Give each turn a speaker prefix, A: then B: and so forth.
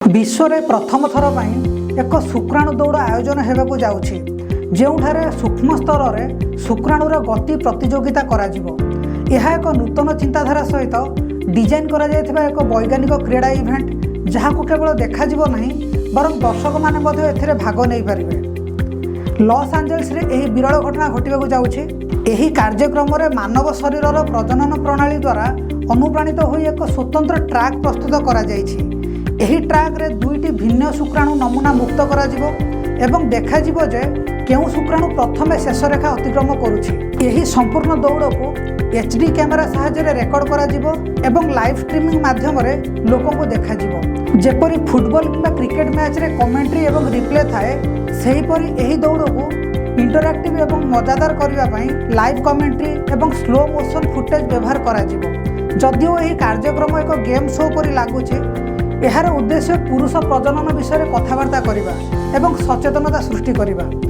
A: विश्व में प्रथम थर पर एक शुक्राणु दौड़ आयोजन होगा जाऊँगी ଯେଉଁଠାରେ सूक्ष्म स्तर में शुक्राणुर गति प्रतियोगिता यह एक नूतन चिंताधारा सहित डिजाइन करा जायथिबा एक वैज्ञानिक क्रीड़ा इवेंट जहाँ को केवल देखा नहीं बरं दर्शक माने भाग नहीं पारे। लॉस एंजेल्स रे एही विरल घटना घटवाक जाउछि। एही कार्यक्रम रे मानव शरीरर प्रजनन प्रणाली द्वारा अनुप्राणित होई एक स्वतंत्र ट्रैक प्रस्तुत करा जायछि। एही ट्रैक रे दुईटी भिन्न शुक्राणु नमूना मुक्त करा जिवो एवं देखा जिवो जे केउ शुक्राणु प्रथमे शेष रेखा अतिक्रम करुछि। एही संपूर्ण दौड़ को एचडी कैमेरा सहायता रेकर्ड करा जिवो एवं लाइव स्ट्रीमिंग माध्यम रे लोकों को देखा जिवो। जेपरि फुटबॉल किंबा क्रिकेट मैच रे कमेंट्री एवं रिप्ले थाए सेहीपरि एही दौड़ को इंटरैक्टिव एवं मजादार करबा पई लाइव कमेंट्री एवं स्लो मोशन फुटेज व्यवहार करा जिवो। जदिओ एही कार्यक्रम एक गेम शो परि लागुछि, एहार उद्देश्य पुरुष प्रजनन विषय कथबार्ता करबा एवं सचेतनता सृष्टि करबा।